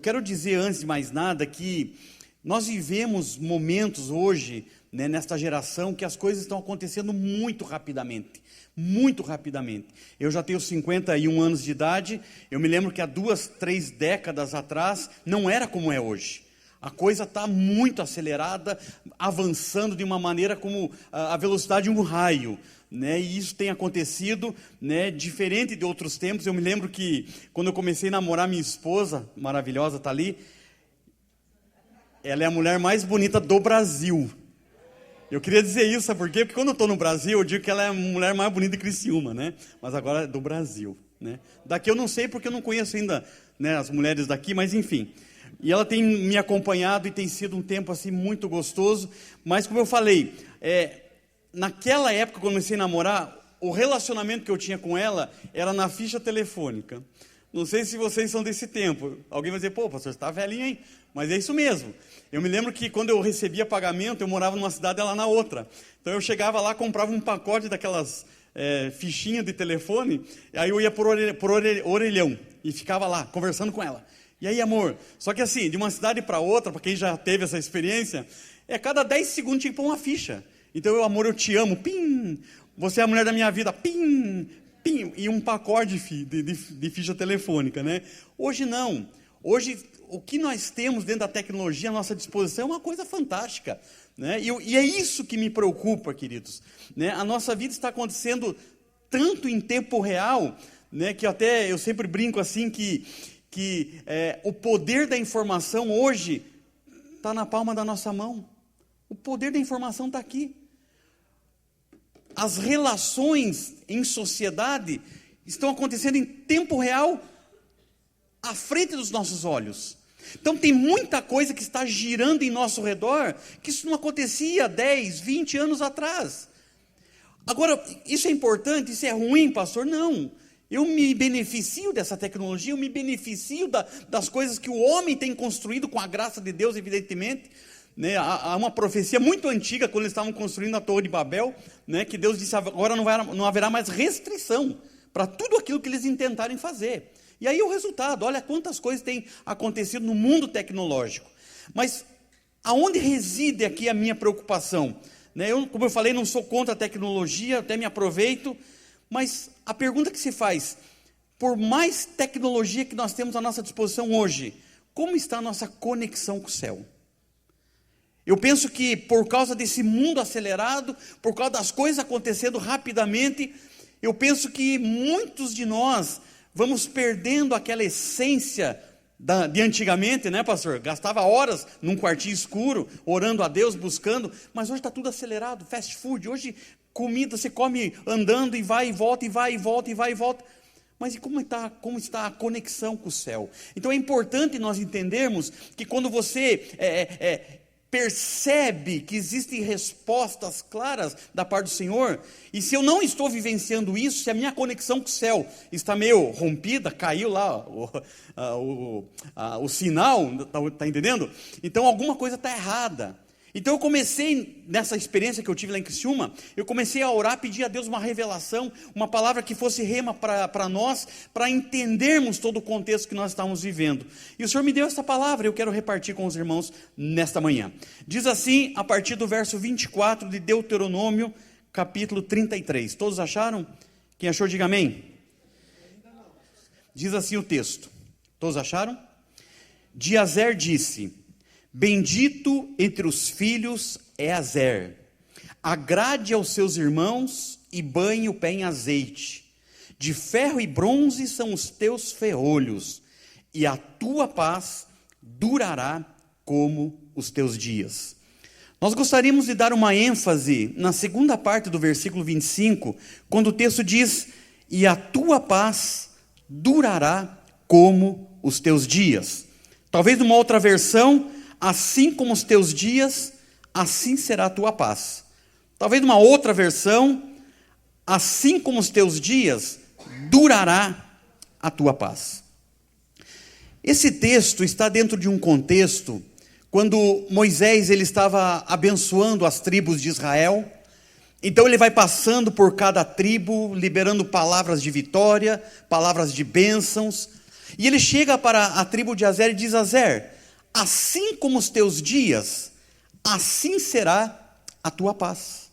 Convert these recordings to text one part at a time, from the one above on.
quero dizer, antes de mais nada, que nós vivemos momentos hoje, né, nesta geração, que as coisas estão acontecendo muito rapidamente. Muito rapidamente. Eu já tenho 51 anos de idade, eu me lembro que há 2, 3 décadas atrás, não era como é hoje. A coisa está muito acelerada, avançando de uma maneira como a velocidade de um raio, né? E isso tem acontecido, né, diferente de outros tempos. Eu me lembro que quando eu comecei a namorar minha esposa, maravilhosa, está ali, ela é a mulher mais bonita do Brasil. Eu queria dizer isso, sabe por quê? Porque quando eu estou no Brasil, eu digo que ela é a mulher mais bonita de Criciúma, né? Mas agora é do Brasil, né? Daqui eu não sei porque eu não conheço ainda, né, as mulheres daqui, mas enfim. E ela tem me acompanhado e tem sido um tempo assim muito gostoso. Mas como eu falei, naquela época, quando eu comecei a namorar, o relacionamento que eu tinha com ela era na ficha telefônica. Não sei se vocês são desse tempo. Alguém vai dizer, pô, pastor, você está velhinho, hein? Mas é isso mesmo. Eu me lembro que quando eu recebia pagamento, eu morava numa cidade e ela na outra. Então eu chegava lá, comprava um pacote daquelas fichinhas de telefone, e aí eu ia por orelhão e ficava lá, conversando com ela. E aí, amor? Só que assim, de uma cidade para outra, para quem já teve essa experiência, cada 10 segundos tinha que pôr uma ficha. Então, amor, eu te amo, pim, você é a mulher da minha vida, pim, pim, e um pacote de ficha telefônica, né? Hoje não. Hoje, o que nós temos dentro da tecnologia à nossa disposição é uma coisa fantástica, né? E é isso que me preocupa, queridos, né? A nossa vida está acontecendo tanto em tempo real, né, que eu sempre brinco assim que o poder da informação hoje está na palma da nossa mão. O poder da informação está aqui. As relações em sociedade estão acontecendo em tempo real, à frente dos nossos olhos. Então tem muita coisa que está girando em nosso redor, que isso não acontecia 10, 20 anos atrás. Agora, isso é importante, isso é ruim, pastor? Não. Eu me beneficio dessa tecnologia, eu me beneficio das coisas que o homem tem construído com a graça de Deus, evidentemente. Né? Há uma profecia muito antiga, quando eles estavam construindo a Torre de Babel, né, que Deus disse, agora não haverá mais restrição para tudo aquilo que eles intentarem fazer. E aí o resultado, olha quantas coisas têm acontecido no mundo tecnológico. Mas aonde reside aqui a minha preocupação? Né? Como eu falei, não sou contra a tecnologia, até me aproveito, mas a pergunta que se faz, por mais tecnologia que nós temos à nossa disposição hoje, como está a nossa conexão com o céu? Eu penso que por causa desse mundo acelerado, por causa das coisas acontecendo rapidamente, eu penso que muitos de nós vamos perdendo aquela essência de antigamente, né, pastor? Gastava horas num quartinho escuro, orando a Deus, buscando, mas hoje está tudo acelerado, fast food, hoje comida, você come andando e vai e volta, e vai e volta, e vai e volta. Mas e como está a conexão com o céu? Então é importante nós entendermos que quando você percebe que existem respostas claras da parte do Senhor, e se eu não estou vivenciando isso, se a minha conexão com o céu está meio rompida, caiu lá o sinal, está entendendo? Então alguma coisa está errada. Então eu comecei, nessa experiência que eu tive lá em Criciúma, eu comecei a orar, pedir a Deus uma revelação, uma palavra que fosse rema para nós, para entendermos todo o contexto que nós estávamos vivendo. E o Senhor me deu essa palavra, eu quero repartir com os irmãos nesta manhã. Diz assim, a partir do verso 24 de Deuteronômio, capítulo 33. Todos acharam? Quem achou, diga amém. Diz assim o texto. Todos acharam? De Azer disse: bendito entre os filhos é Azer, agrade aos seus irmãos e banhe o pé em azeite. De ferro e bronze são os teus ferrolhos, e a tua paz durará como os teus dias. Nós gostaríamos de dar uma ênfase na segunda parte do versículo 25, quando o texto diz, e a tua paz durará como os teus dias. Talvez numa outra versão, assim como os teus dias, assim será a tua paz. Talvez numa outra versão, assim como os teus dias, durará a tua paz. Esse texto está dentro de um contexto, quando Moisés ele estava abençoando as tribos de Israel. Então ele vai passando por cada tribo, liberando palavras de vitória, palavras de bênçãos. E ele chega para a tribo de Azer e diz: Azer, assim como os teus dias, assim será a tua paz.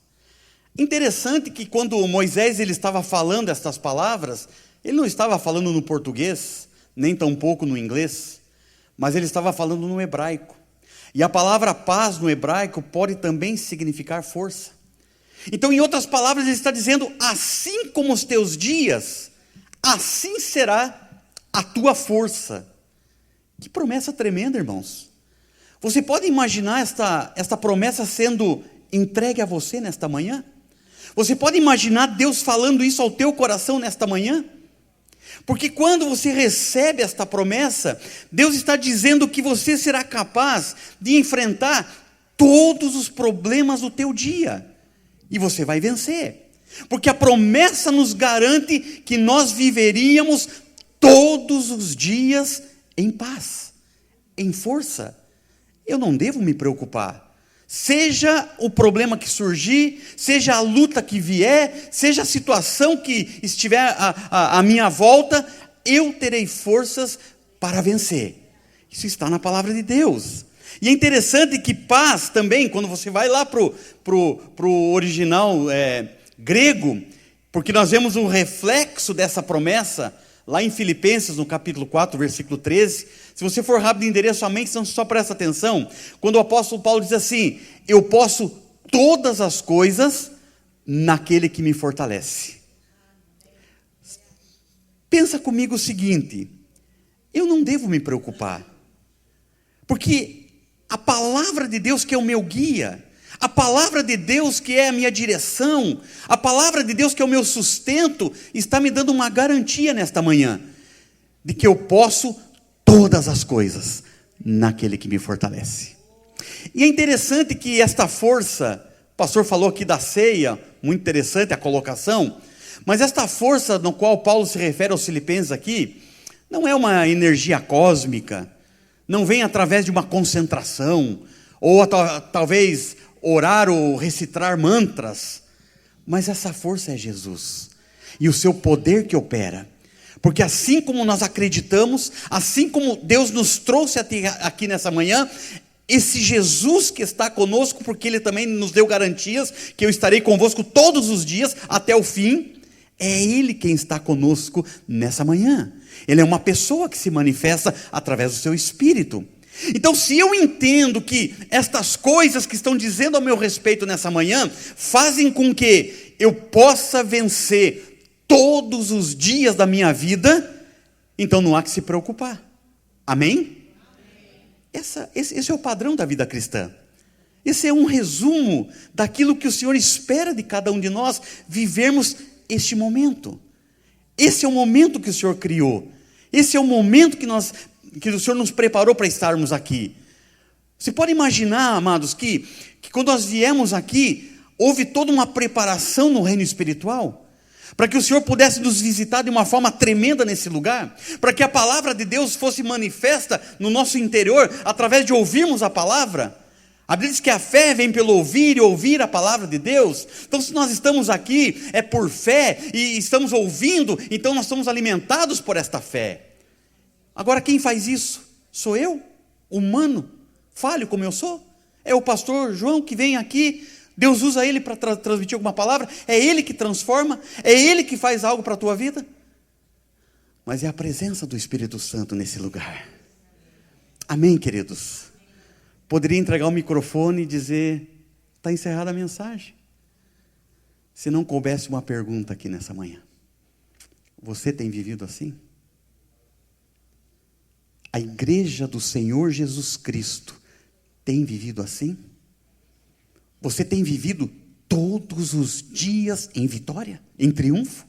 Interessante que quando Moisés ele estava falando estas palavras, ele não estava falando no português, nem tampouco no inglês, mas ele estava falando no hebraico. E a palavra paz no hebraico pode também significar força. Então, em outras palavras, ele está dizendo: assim como os teus dias, assim será a tua força. Que promessa tremenda, irmãos. Você pode imaginar esta promessa sendo entregue a você nesta manhã? Você pode imaginar Deus falando isso ao teu coração nesta manhã? Porque quando você recebe esta promessa, Deus está dizendo que você será capaz de enfrentar todos os problemas do teu dia. E você vai vencer. Porque a promessa nos garante que nós viveríamos todos os dias em paz, em força. Eu não devo me preocupar. Seja o problema que surgir, seja a luta que vier, seja a situação que estiver à minha volta, eu terei forças para vencer. Isso está na palavra de Deus. E é interessante que paz também, quando você vai lá para o original grego, porque nós vemos um reflexo dessa promessa, lá em Filipenses, no capítulo 4, versículo 13, se você for rápido de endereço somente, então só presta atenção, quando o apóstolo Paulo diz assim: eu posso todas as coisas naquele que me fortalece. Pensa comigo o seguinte: eu não devo me preocupar, porque a palavra de Deus que é o meu guia, a palavra de Deus que é a minha direção, a palavra de Deus que é o meu sustento, está me dando uma garantia nesta manhã, de que eu posso todas as coisas naquele que me fortalece. E é interessante que esta força, o pastor falou aqui da ceia, muito interessante a colocação, mas esta força no qual Paulo se refere aos filipenses aqui, não é uma energia cósmica, não vem através de uma concentração, ou talvez orar ou recitar mantras, mas essa força é Jesus, e o seu poder que opera, porque assim como nós acreditamos, assim como Deus nos trouxe aqui nessa manhã, esse Jesus que está conosco, porque Ele também nos deu garantias, que eu estarei convosco todos os dias, até o fim, é Ele quem está conosco nessa manhã, Ele é uma pessoa que se manifesta através do seu Espírito. Então, se eu entendo que estas coisas que estão dizendo ao meu respeito nessa manhã, fazem com que eu possa vencer todos os dias da minha vida, então não há que se preocupar. Amém? Esse é o padrão da vida cristã. Esse é um resumo daquilo que o Senhor espera de cada um de nós, vivermos este momento. Esse é o momento que o Senhor criou. Esse é o momento que o Senhor nos preparou para estarmos aqui. Você pode imaginar, amados, que quando nós viemos aqui, houve toda uma preparação no reino espiritual, para que o Senhor pudesse nos visitar de uma forma tremenda nesse lugar, para que a palavra de Deus fosse manifesta no nosso interior, através de ouvirmos a palavra. A Bíblia diz que a fé vem pelo ouvir e ouvir a palavra de Deus. Então, se nós estamos aqui, é por fé, e estamos ouvindo, então nós somos alimentados por esta fé. Agora, quem faz isso? Sou eu, humano, falho como eu sou? É o pastor João que vem aqui, Deus usa ele para transmitir alguma palavra? É ele que transforma? É ele que faz algo para a tua vida? Mas é a presença do Espírito Santo nesse lugar. Amém, queridos? Poderia entregar o microfone e dizer: está encerrada a mensagem. Se não coubesse uma pergunta aqui nessa manhã: você tem vivido assim? A igreja do Senhor Jesus Cristo tem vivido assim? Você tem vivido todos os dias em vitória, em triunfo?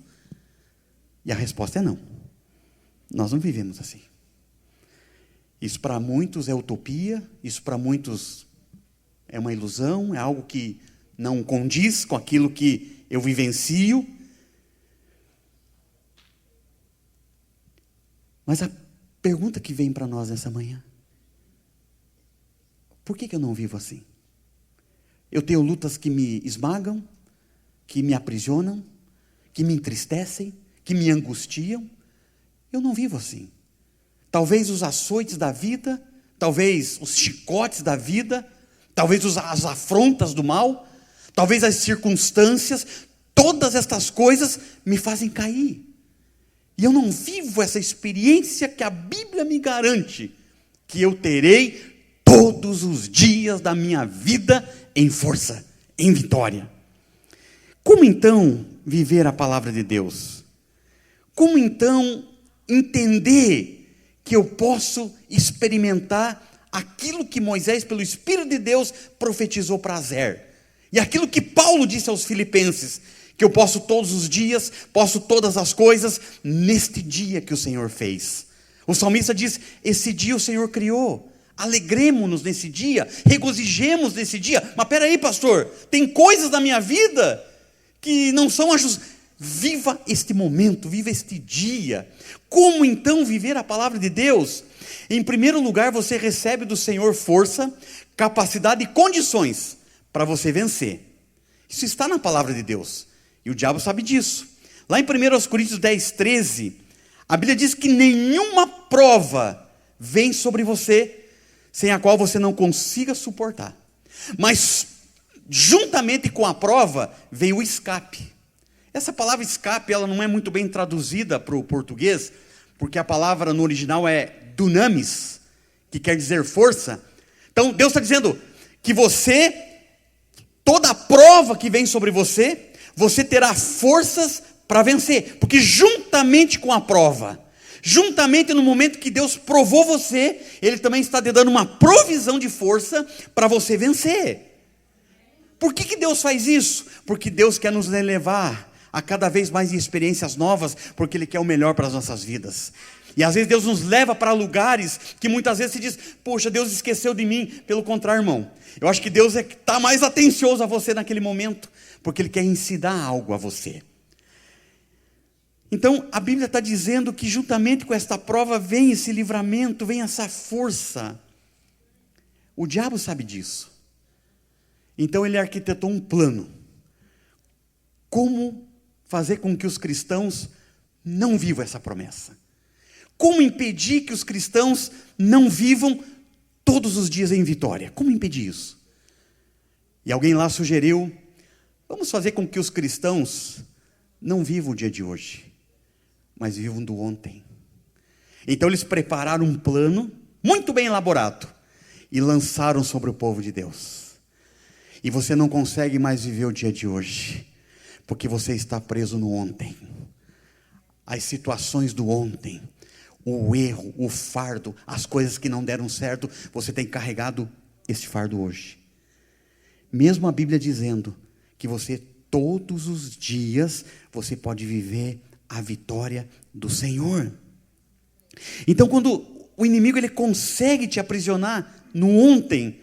E a resposta é não. Nós não vivemos assim. Isso para muitos é utopia, isso para muitos é uma ilusão, é algo que não condiz com aquilo que eu vivencio. Mas a pergunta que vem para nós nessa manhã: por que eu não vivo assim? Eu tenho lutas que me esmagam, que me aprisionam, que me entristecem, que me angustiam. Eu não vivo assim. talvez os açoites da vida, talvez os chicotes da vida, talvez as afrontas do mal, talvez as circunstâncias, todas estas coisas me fazem cair. E eu não vivo essa experiência que a Bíblia me garante, que eu terei todos os dias da minha vida em força, em vitória. Como então viver a palavra de Deus? Como então entender que eu posso experimentar aquilo que Moisés, pelo Espírito de Deus, profetizou para Azer? E aquilo que Paulo disse aos Filipenses, que eu posso todos os dias, posso todas as coisas, neste dia que o Senhor fez. O salmista diz, esse dia o Senhor criou, alegremos-nos nesse dia, regozijemos nesse dia. Mas espera aí, pastor, tem coisas da minha vida que não são ajustadas. Viva este momento, viva este dia. Como então viver a palavra de Deus? Em primeiro lugar, você recebe do Senhor força, capacidade e condições para você vencer. Isso está na palavra de Deus, e o diabo sabe disso. Lá em 1 Coríntios 10, 13, a Bíblia diz que nenhuma prova vem sobre você, sem a qual você não consiga suportar. Mas, juntamente com a prova, vem o escape. Essa palavra escape, ela não é muito bem traduzida para o português, porque a palavra no original é dunamis, que quer dizer força. Então, Deus está dizendo que você, toda a prova que vem sobre você, você terá forças para vencer, porque juntamente com a prova, juntamente no momento que Deus provou você, Ele também está te dando uma provisão de força para você vencer. Por que Deus faz isso? Porque Deus quer nos levar a cada vez mais experiências novas, porque Ele quer o melhor para as nossas vidas. E às vezes Deus nos leva para lugares que muitas vezes se diz, poxa, Deus esqueceu de mim. Pelo contrário, irmão, eu acho que Deus está mais atencioso a você naquele momento, porque Ele quer ensinar algo a você. Então a Bíblia está dizendo que juntamente com esta prova vem esse livramento, vem essa força. O diabo sabe disso. Então ele arquitetou um plano. Como fazer com que os cristãos não vivam essa promessa? Como impedir que os cristãos não vivam todos os dias em vitória? Como impedir isso? E alguém lá sugeriu, vamos fazer com que os cristãos não vivam o dia de hoje, mas vivam do ontem. Então eles prepararam um plano muito bem elaborado e lançaram sobre o povo de Deus. E você não consegue mais viver o dia de hoje, porque você está preso no ontem. As situações do ontem, o erro, o fardo, as coisas que não deram certo, você tem carregado esse fardo hoje. Mesmo a Bíblia dizendo que você todos os dias, você pode viver a vitória do Senhor. Então quando o inimigo ele consegue te aprisionar no ontem,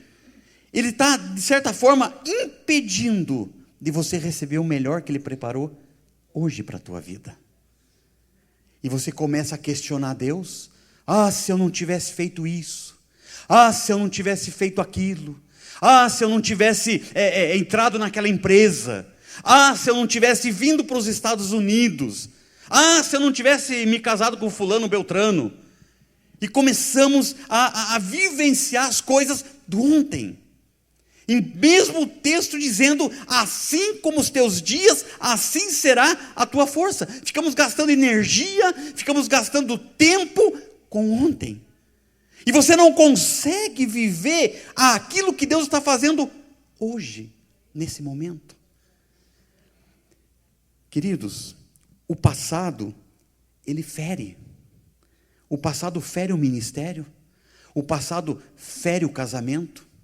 ele está de certa forma impedindo de você receber o melhor que Ele preparou hoje para a tua vida. E você começa a questionar Deus. Ah, se eu não tivesse feito isso. Ah, se eu não tivesse feito aquilo. Ah, se eu não tivesse entrado naquela empresa. Ah, se eu não tivesse vindo para os Estados Unidos. Ah, se eu não tivesse me casado com fulano Beltrano. E começamos a vivenciar as coisas do ontem. E mesmo o texto dizendo, assim como os teus dias, assim será a tua força. Ficamos gastando energia, ficamos gastando tempo com ontem. E você não consegue viver aquilo que Deus está fazendo hoje, nesse momento. Queridos, o passado, ele fere. O passado fere o ministério. O passado fere o casamento.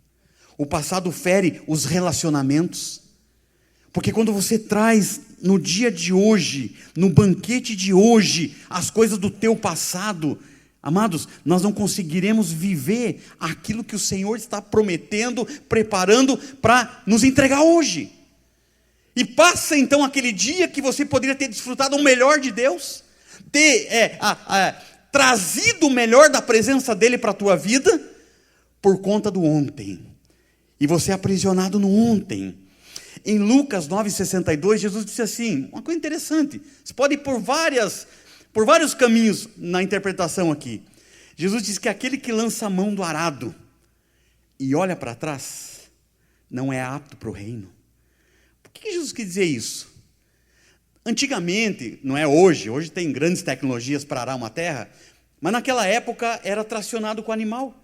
O passado fere os relacionamentos, porque quando você traz no dia de hoje, no banquete de hoje, as coisas do teu passado, amados, nós não conseguiremos viver aquilo que o Senhor está prometendo, preparando para nos entregar hoje. E passa então aquele dia que você poderia ter desfrutado o melhor de Deus, ter trazido o melhor da presença dEle para a tua vida, por conta do ontem. E você é aprisionado no ontem. Em Lucas 9,62, Jesus disse assim, uma coisa interessante. Você pode ir por vários caminhos na interpretação aqui. Jesus diz que aquele que lança a mão do arado e olha para trás, não é apto para o reino. Por que Jesus quis dizer isso? Antigamente, não é hoje tem grandes tecnologias para arar uma terra, mas naquela época era tracionado com animal.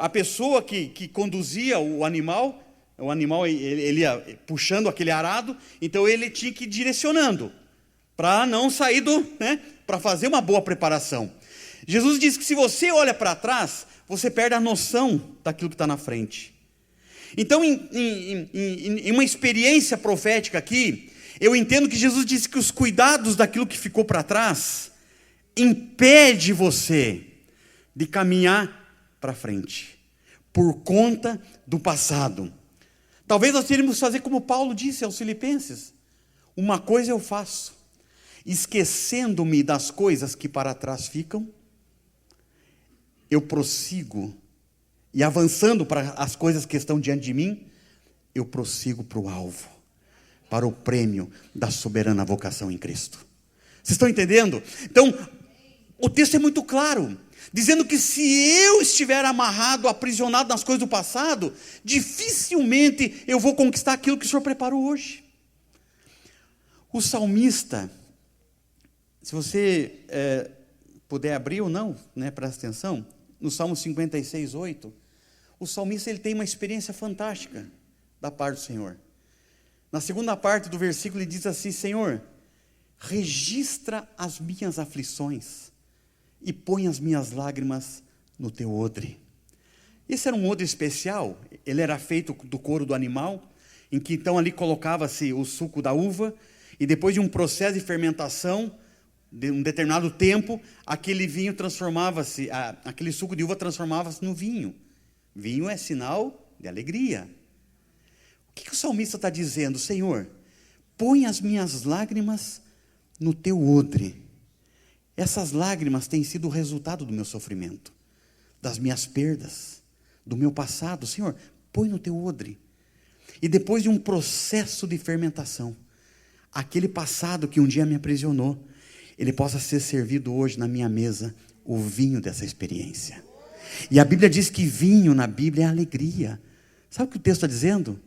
A pessoa que conduzia o animal ele ia puxando aquele arado, então ele tinha que ir direcionando, para não sair para fazer uma boa preparação. Jesus diz que se você olha para trás, você perde a noção daquilo que está na frente. Então, em uma experiência profética aqui, eu entendo que Jesus disse que os cuidados daquilo que ficou para trás impede você de caminhar para frente, por conta do passado. Talvez nós teríamos que fazer como Paulo disse aos Filipenses: uma coisa eu faço, esquecendo-me das coisas que para trás ficam, eu prossigo, e avançando para as coisas que estão diante de mim, eu prossigo para o alvo, para o prêmio da soberana vocação em Cristo. Vocês estão entendendo? Então, o texto é muito claro, dizendo que se eu estiver amarrado, aprisionado nas coisas do passado, dificilmente eu vou conquistar aquilo que o Senhor preparou hoje. O salmista, se você puder abrir ou não, presta atenção, no Salmo 56, 8, o salmista ele tem uma experiência fantástica da parte do Senhor. Na segunda parte do versículo ele diz assim: Senhor, registra as minhas aflições e põe as minhas lágrimas no teu odre. Esse era um odre especial, ele era feito do couro do animal, em que então ali colocava-se o suco da uva, e depois de um processo de fermentação, de um determinado tempo, aquele vinho transformava-se, aquele suco de uva transformava-se no vinho. Vinho é sinal de alegria. O que o salmista está dizendo? Senhor, põe as minhas lágrimas no teu odre. Essas lágrimas têm sido o resultado do meu sofrimento, das minhas perdas, do meu passado. Senhor, põe no teu odre. E depois de um processo de fermentação, aquele passado que um dia me aprisionou, ele possa ser servido hoje na minha mesa, o vinho dessa experiência. E a Bíblia diz que vinho na Bíblia é alegria. Sabe o que o texto está dizendo?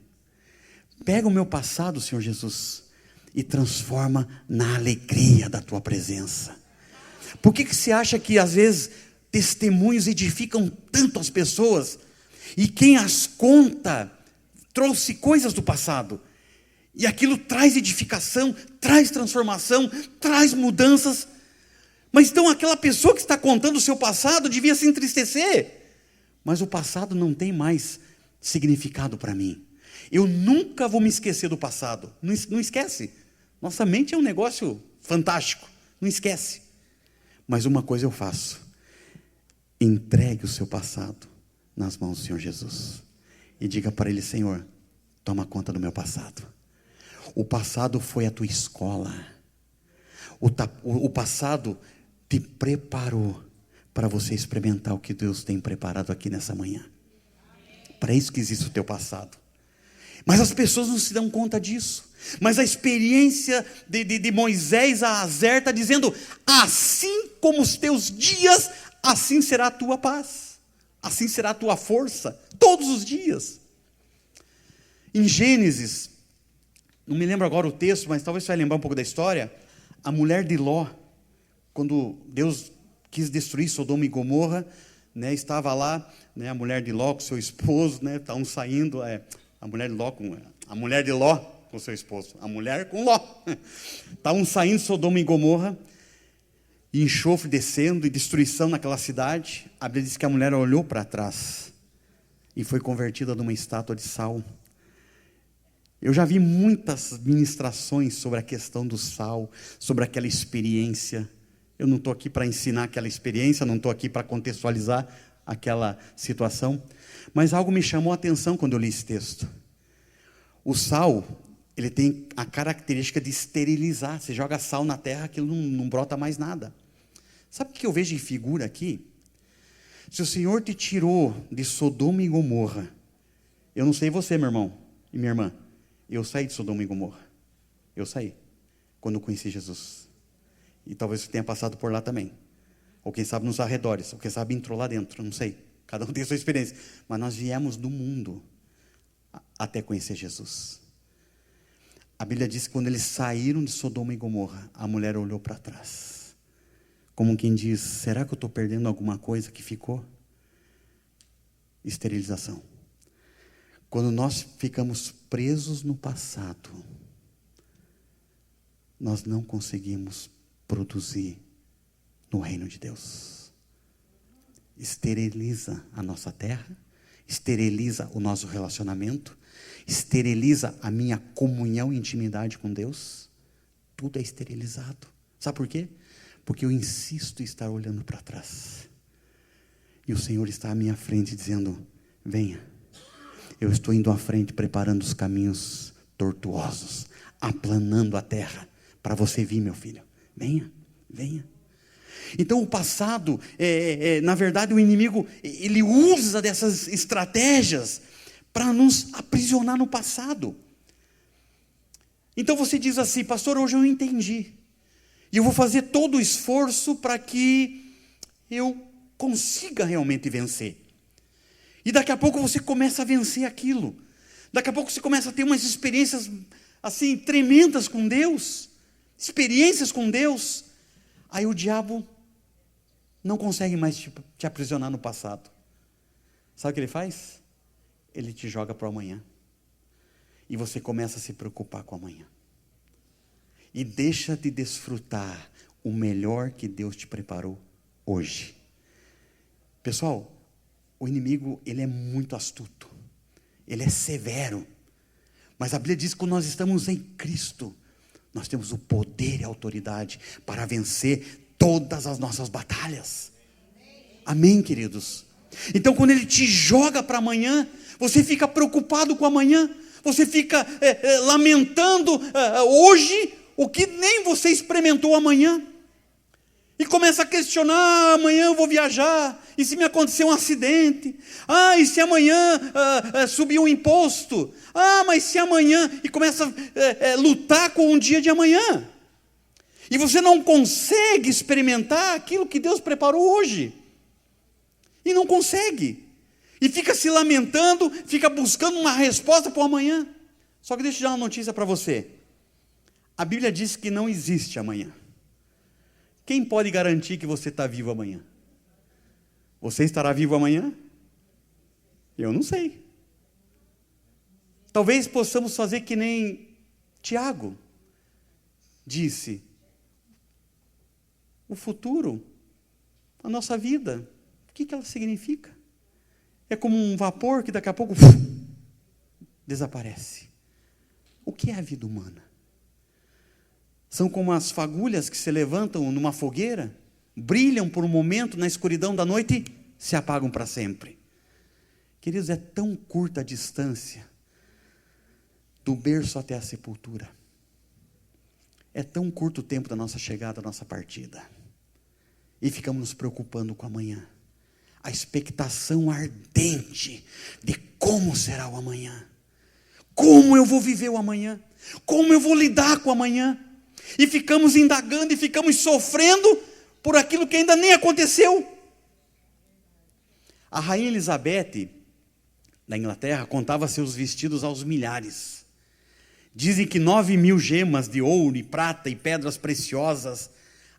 Pega o meu passado, Senhor Jesus, e transforma na alegria da tua presença. Por que você acha que às vezes testemunhos edificam tanto as pessoas, e quem as conta trouxe coisas do passado, e aquilo traz edificação, traz transformação, traz mudanças? Mas então aquela pessoa que está contando o seu passado devia se entristecer, mas o passado não tem mais significado para mim. Eu nunca vou me esquecer do passado. Não esquece. Nossa mente é um negócio fantástico, não esquece. Mas uma coisa eu faço: entregue o seu passado nas mãos do Senhor Jesus e diga para Ele: Senhor, toma conta do meu passado. O passado foi a tua escola. O passado te preparou para você experimentar o que Deus tem preparado aqui nessa manhã. Para isso que existe o teu passado. Mas as pessoas não se dão conta disso. Mas a experiência de Moisés a Azer está dizendo: assim como os teus dias, assim será a tua paz, assim será a tua força, todos os dias. Em Gênesis, não me lembro agora o texto, mas talvez você vai lembrar um pouco da história. A mulher de Ló, quando Deus quis destruir Sodoma e Gomorra, estava lá, a mulher de Ló com seu esposo, estavam saindo, a mulher de Ló com seu esposo, a mulher com Ló, estavam saindo de Sodoma e Gomorra, e enxofre descendo, e destruição naquela cidade. A Bíblia diz que a mulher olhou para trás, e foi convertida numa estátua de sal. Eu já vi muitas ministrações sobre a questão do sal, sobre aquela experiência. Eu não estou aqui para ensinar aquela experiência, não estou aqui para contextualizar aquela situação, mas algo me chamou a atenção quando eu li esse texto. O sal, ele tem a característica de esterilizar. Você joga sal na terra, aquilo não brota mais nada. Sabe o que eu vejo em figura aqui? Se o Senhor te tirou de Sodoma e Gomorra, eu não sei você, meu irmão e minha irmã, eu saí de Sodoma e Gomorra. Eu saí, quando eu conheci Jesus. E talvez você tenha passado por lá também. ou quem sabe nos arredores, ou quem sabe entrou lá dentro, não sei. Cada um tem a sua experiência. Mas nós viemos do mundo até conhecer Jesus. A Bíblia diz que quando eles saíram de Sodoma e Gomorra, a mulher olhou para trás, como quem diz: será que eu estou perdendo alguma coisa que ficou? Esterilização. Quando nós ficamos presos no passado, nós não conseguimos produzir no reino de Deus. Esteriliza a nossa terra, esteriliza o nosso relacionamento, esteriliza a minha comunhão e intimidade com Deus. Tudo é esterilizado. Sabe por quê? Porque eu insisto em estar olhando para trás. E o Senhor está à minha frente dizendo: venha. Eu estou indo à frente, preparando os caminhos tortuosos, aplanando a terra, para você vir, meu filho. Venha, venha. Então o passado, na verdade o inimigo, ele usa dessas estratégias para nos aprisionar no passado. Então você diz assim: pastor, hoje eu entendi, e eu vou fazer todo o esforço para que eu consiga realmente vencer. E daqui a pouco você começa a vencer aquilo. Daqui a pouco você começa a ter umas experiências assim tremendas com Deus, experiências com Deus. Aí o diabo não consegue mais te aprisionar no passado. Sabe o que ele faz? Ele te joga para o amanhã. E você começa a se preocupar com o amanhã. E deixa de desfrutar o melhor que Deus te preparou hoje. Pessoal, o inimigo, ele é muito astuto. Ele é severo. Mas a Bíblia diz que quando nós estamos em Cristo, nós temos o poder e a autoridade para vencer todas as nossas batalhas. Amém, queridos? Então quando ele te joga para amanhã, você fica preocupado com amanhã, você fica lamentando hoje o que nem você experimentou amanhã, e começa a questionar: amanhã eu vou viajar, e se me acontecer um acidente? E se amanhã subir um imposto? Mas se amanhã... E começa a lutar com o dia de amanhã, e você não consegue experimentar aquilo que Deus preparou hoje, e não consegue, e fica se lamentando, fica buscando uma resposta para o amanhã. Só que deixa eu dar uma notícia para você: a Bíblia diz que não existe amanhã. Quem pode garantir que você está vivo amanhã? Você estará vivo amanhã? Eu não sei. Talvez possamos fazer que nem Tiago disse: o futuro, a nossa vida, o que ela significa? É como um vapor que daqui a pouco desaparece. O que é a vida humana? São como as fagulhas que se levantam numa fogueira, brilham por um momento na escuridão da noite e se apagam para sempre. Queridos, é tão curta a distância do berço até a sepultura. É tão curto o tempo da nossa chegada, da nossa partida. E ficamos nos preocupando com o amanhã. A expectação ardente de como será o amanhã. Como eu vou viver o amanhã? Como eu vou lidar com o amanhã? E ficamos indagando e ficamos sofrendo por aquilo que ainda nem aconteceu. A rainha Elizabeth, da Inglaterra, contava seus vestidos aos milhares. Dizem que 9.000 gemas de ouro e prata e pedras preciosas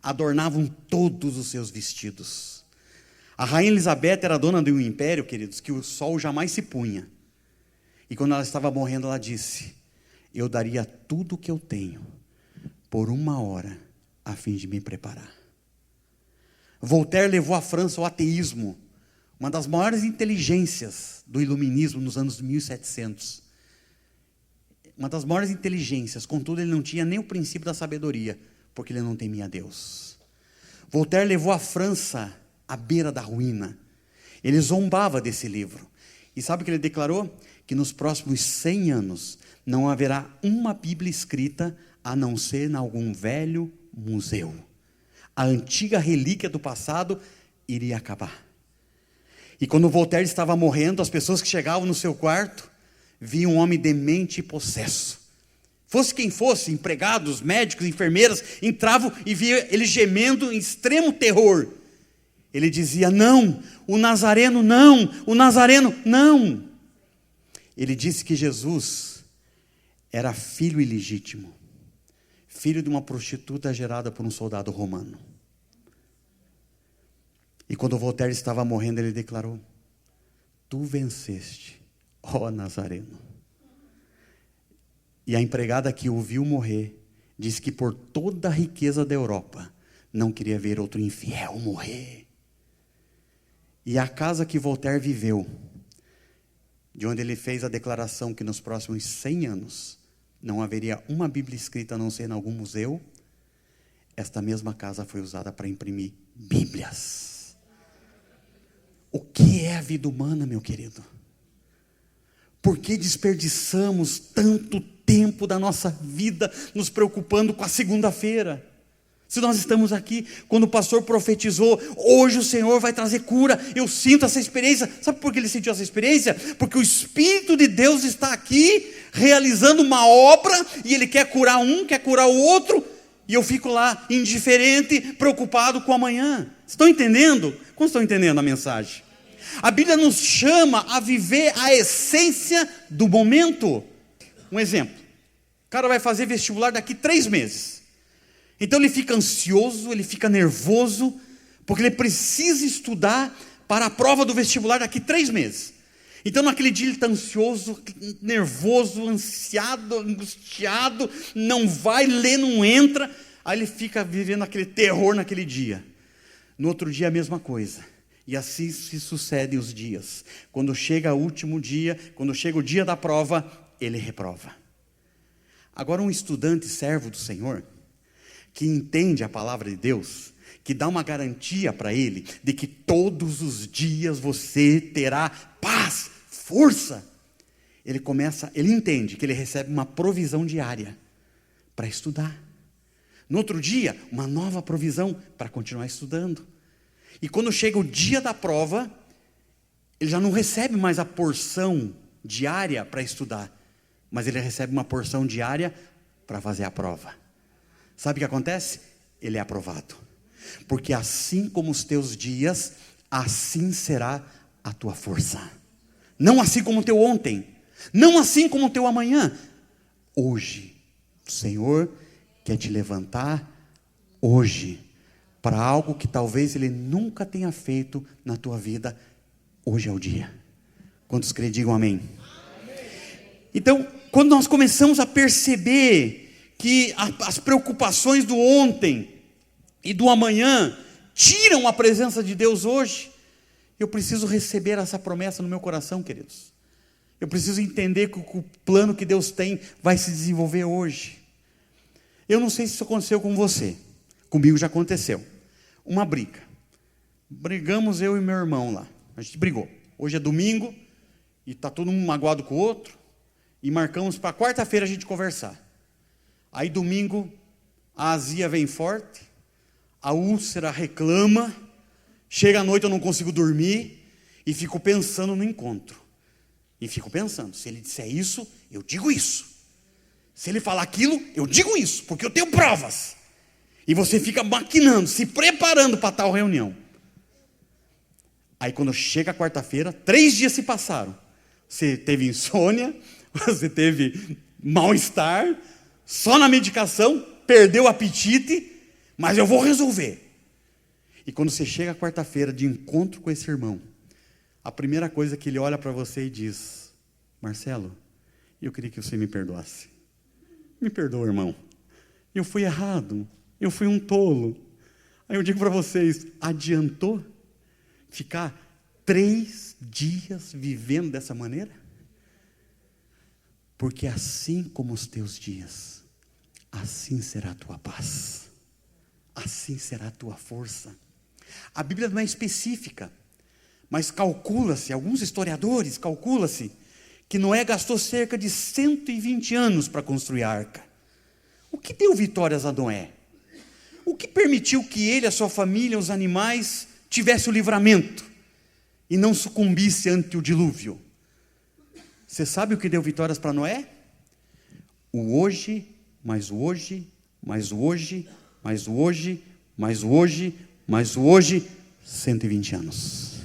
adornavam todos os seus vestidos. A rainha Elizabeth era dona de um império, queridos, que o sol jamais se punha. E quando ela estava morrendo, ela disse: eu daria tudo o que eu tenho por 1 hora, a fim de me preparar. Voltaire levou a França ao ateísmo, uma das maiores inteligências do iluminismo nos anos 1700. Uma das maiores inteligências, contudo ele não tinha nem o princípio da sabedoria, porque ele não temia a Deus. Voltaire levou a França à beira da ruína. Ele zombava desse livro. E sabe o que ele declarou? Que nos próximos 100 anos não haverá uma Bíblia escrita a não ser em algum velho museu. A antiga relíquia do passado iria acabar. E quando Voltaire estava morrendo, as pessoas que chegavam no seu quarto viam um homem demente e possesso. Fosse quem fosse, empregados, médicos, enfermeiras, entravam e via ele gemendo em extremo terror. ele dizia: não, o Nazareno não, o Nazareno não. Ele disse que Jesus era filho ilegítimo, filho de uma prostituta gerada por um soldado romano. E quando Voltaire estava morrendo, ele declarou: tu venceste, ó Nazareno. E a empregada que o viu morrer disse que por toda a riqueza da Europa não queria ver outro infiel morrer. E a casa que Voltaire viveu, de onde ele fez a declaração que nos próximos 100 anos não haveria uma Bíblia escrita a não ser em algum museu, esta mesma casa foi usada para imprimir Bíblias. O que é a vida humana, meu querido? Por que desperdiçamos tanto tempo da nossa vida nos preocupando com a segunda-feira? Se nós estamos aqui, quando o pastor profetizou, hoje o Senhor vai trazer cura, eu sinto essa experiência. Sabe por que ele sentiu essa experiência? Porque o Espírito de Deus está aqui, realizando uma obra, e Ele quer curar um, quer curar o outro, e eu fico lá, indiferente, preocupado com amanhã. Estão entendendo? Como estão entendendo a mensagem? A Bíblia nos chama a viver a essência do momento. Um exemplo: o cara vai fazer vestibular daqui 3 meses. Então ele fica ansioso, ele fica nervoso, porque ele precisa estudar para a prova do vestibular daqui 3 meses. Então naquele dia ele está ansioso, nervoso, ansiado, angustiado, não vai ler, não entra, aí ele fica vivendo aquele terror naquele dia. No outro dia a mesma coisa, e assim se sucedem os dias. Quando chega o último dia, quando chega o dia da prova, ele reprova. Agora um estudante servo do Senhor, que entende a palavra de Deus, que dá uma garantia para ele, de que todos os dias você terá paz, força, ele entende que ele recebe uma provisão diária, para estudar, no outro dia, uma nova provisão, para continuar estudando, e quando chega o dia da prova, ele já não recebe mais a porção diária para estudar, mas ele recebe uma porção diária, para fazer a prova. Sabe o que acontece? Ele é aprovado. Porque assim como os teus dias, assim será a tua força. Não assim como o teu ontem, não assim como o teu amanhã. Hoje, o Senhor quer te levantar hoje, para algo que talvez Ele nunca tenha feito na tua vida. Hoje é o dia. Quantos creem, digam amém. Então, quando nós começamos a perceber que as preocupações do ontem e do amanhã tiram a presença de Deus hoje, eu preciso receber essa promessa no meu coração, queridos. Eu preciso entender que o plano que Deus tem vai se desenvolver hoje. Eu não sei se isso aconteceu com você, comigo já aconteceu. Uma briga, brigamos eu e meu irmão lá, a gente brigou. Hoje é domingo, e está todo mundo magoado com o outro, e marcamos para quarta-feira a gente conversar. Aí domingo, a azia vem forte, a úlcera reclama, chega à noite eu não consigo dormir, e fico pensando no encontro. E fico pensando, se ele disser isso, eu digo isso. Se ele falar aquilo, eu digo isso, porque eu tenho provas. E você fica maquinando, se preparando para tal reunião. Aí quando chega a quarta-feira, 3 dias se passaram. Você teve insônia, você teve mal-estar, só na medicação, perdeu o apetite, mas eu vou resolver. E quando você chega a quarta-feira de encontro com esse irmão, a primeira coisa que ele olha para você e diz: Marcelo, eu queria que você me perdoasse. Me perdoa, irmão. Eu fui errado, eu fui um tolo. Aí eu digo para vocês, adiantou ficar 3 dias vivendo dessa maneira? Porque assim como os teus dias, assim será a tua paz, assim será a tua força. A Bíblia não é específica, mas calcula-se, alguns historiadores calcula-se, que Noé gastou cerca de 120 anos para construir a arca. O que deu vitórias a Noé? O que permitiu que ele, a sua família, os animais, tivessem o livramento e não sucumbisse ante o dilúvio? Você sabe o que deu vitórias para Noé? O hoje, mais o hoje, mais o hoje, mais o hoje, mais o hoje, mais o hoje, 120 anos.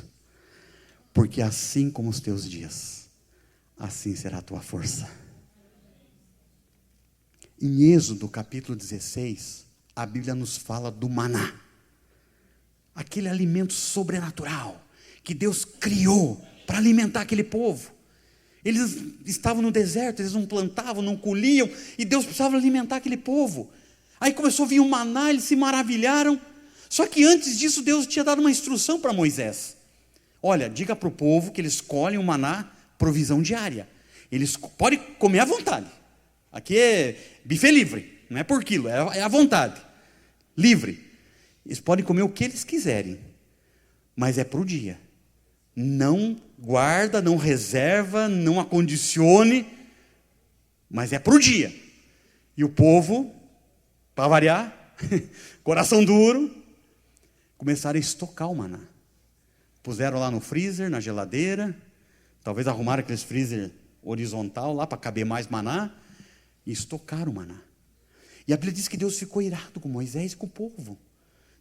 Porque assim como os teus dias, assim será a tua força. Em Êxodo capítulo 16, a Bíblia nos fala do maná. Aquele alimento sobrenatural que Deus criou para alimentar aquele povo. Eles estavam no deserto, eles não plantavam, não colhiam, e Deus precisava alimentar aquele povo. Aí começou a vir o maná, eles se maravilharam. Só que antes disso Deus tinha dado uma instrução para Moisés. Olha, diga para o povo que eles colhem o maná, provisão diária. Eles podem comer à vontade. Aqui é buffet livre, não é por quilo, é à vontade, livre. Eles podem comer o que eles quiserem, mas é para o dia. Não guarda, não reserva, não acondicione, mas é para o dia. E o povo, para variar, coração duro, começaram a estocar o maná. Puseram lá no freezer, na geladeira, talvez arrumaram aqueles freezer horizontal lá para caber mais maná, e estocaram o maná. E a Bíblia diz que Deus ficou irado com Moisés e com o povo.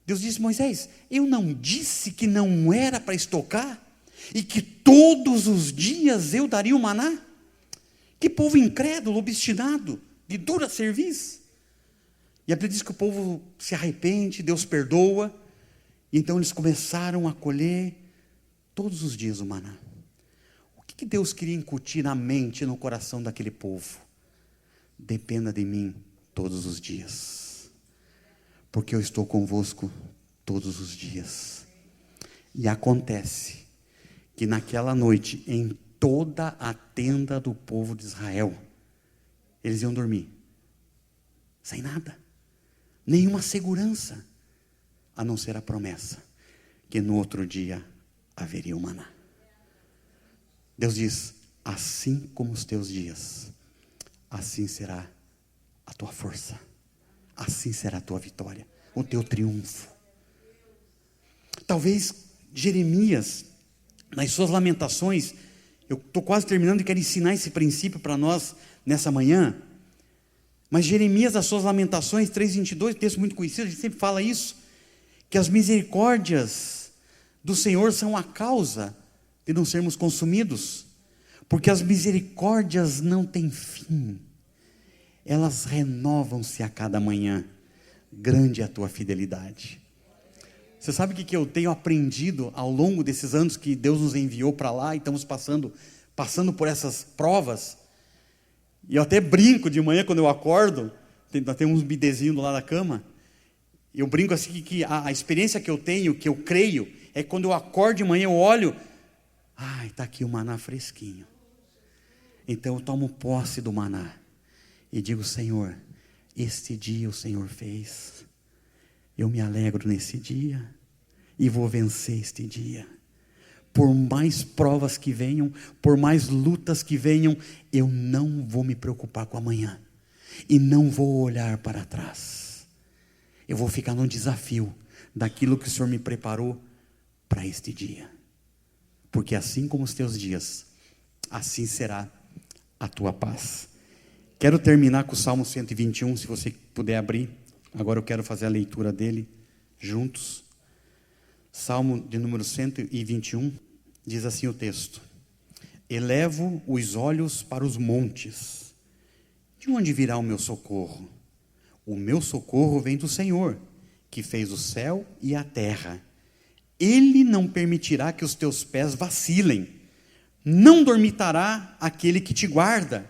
Deus disse: Moisés, eu não disse que não era para estocar? E que todos os dias eu daria o maná? Que povo incrédulo, obstinado, de dura serviço. E a Bíblia diz que o povo se arrepende, Deus perdoa. E então eles começaram a colher todos os dias o maná. O que Deus queria incutir na mente e no coração daquele povo? Dependa de mim todos os dias, porque eu estou convosco todos os dias. E acontece que naquela noite, em toda a tenda do povo de Israel, eles iam dormir sem nada, nenhuma segurança, a não ser a promessa que no outro dia haveria o maná. Deus diz: assim como os teus dias, assim será a tua força, assim será a tua vitória, o teu triunfo. Talvez Jeremias, nas suas lamentações, eu estou quase terminando e quero ensinar esse princípio para nós nessa manhã, mas Jeremias, nas suas lamentações, 3:22, texto muito conhecido, a gente sempre fala isso, que as misericórdias do Senhor são a causa de não sermos consumidos, porque as misericórdias não têm fim, elas renovam-se a cada manhã, grande é a tua fidelidade. Você sabe o que eu tenho aprendido ao longo desses anos que Deus nos enviou para lá, e estamos passando por essas provas, e eu até brinco de manhã quando eu acordo, tem uns bidezinhos do lado da cama, eu brinco assim que a experiência que eu tenho, que eu creio, é quando eu acordo de manhã, eu olho, está aqui o maná fresquinho. Então eu tomo posse do maná e digo: Senhor, este dia o Senhor fez, eu me alegro nesse dia e vou vencer este dia. Por mais provas que venham, por mais lutas que venham, eu não vou me preocupar com amanhã e não vou olhar para trás. Eu vou ficar no desafio daquilo que o Senhor me preparou para este dia, porque assim como os teus dias, assim será a tua paz. Quero terminar com o Salmo 121, se você puder abrir. Agora eu quero fazer a leitura dele juntos. Salmo de número 121, diz assim o texto: elevo os olhos para os montes, de onde virá o meu socorro? O meu socorro vem do Senhor, que fez o céu e a terra. Ele não permitirá que os teus pés vacilem, não dormitará aquele que te guarda.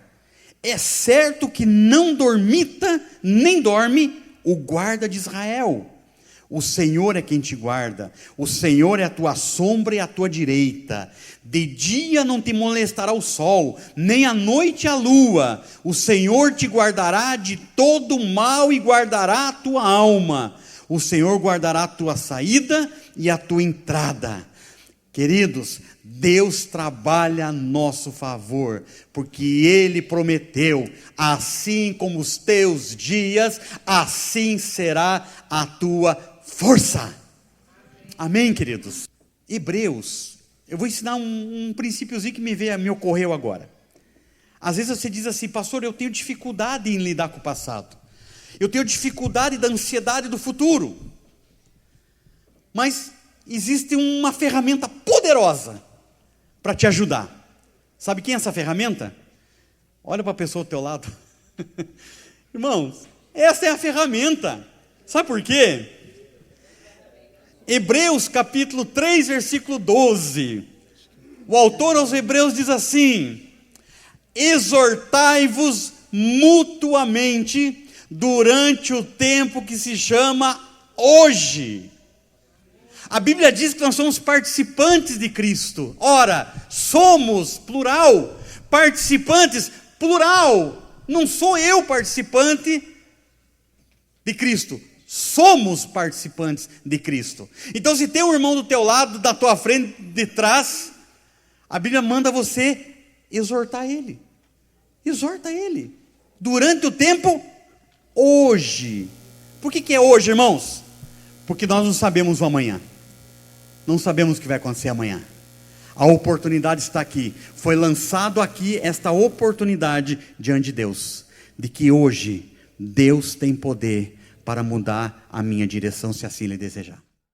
É certo que não dormita, nem dorme o guarda de Israel. O Senhor é quem te guarda, o Senhor é a tua sombra e a tua direita. De dia não te molestará o sol, nem à noite a lua. O Senhor te guardará de todo mal e guardará a tua alma. O Senhor guardará a tua saída e a tua entrada. Queridos, Deus trabalha a nosso favor, porque Ele prometeu: assim como os teus dias, assim será a tua força. Amém, queridos? Hebreus, eu vou ensinar um princípiozinho que me ocorreu agora. Às vezes você diz assim: pastor, eu tenho dificuldade em lidar com o passado, eu tenho dificuldade da ansiedade do futuro. Mas existe uma ferramenta poderosa para te ajudar. Sabe quem é essa ferramenta? Olha para a pessoa do teu lado. Irmãos, essa é a ferramenta. Sabe por quê? Hebreus capítulo 3, versículo 12. O autor aos Hebreus diz assim: exortai-vos mutuamente durante o tempo que se chama hoje. A Bíblia diz que nós somos participantes de Cristo. Ora, somos, plural, participantes, plural. Não sou eu participante de Cristo, somos participantes de Cristo. Então, se tem um irmão do teu lado, da tua frente, de trás, a Bíblia manda você exortar ele. Exorta ele. Durante o tempo, hoje. Por que é hoje, irmãos? Porque nós não sabemos o amanhã. Não sabemos o que vai acontecer amanhã. A oportunidade está aqui. Foi lançado aqui esta oportunidade diante de Deus. De que hoje Deus tem poder para mudar a minha direção, se assim Ele desejar.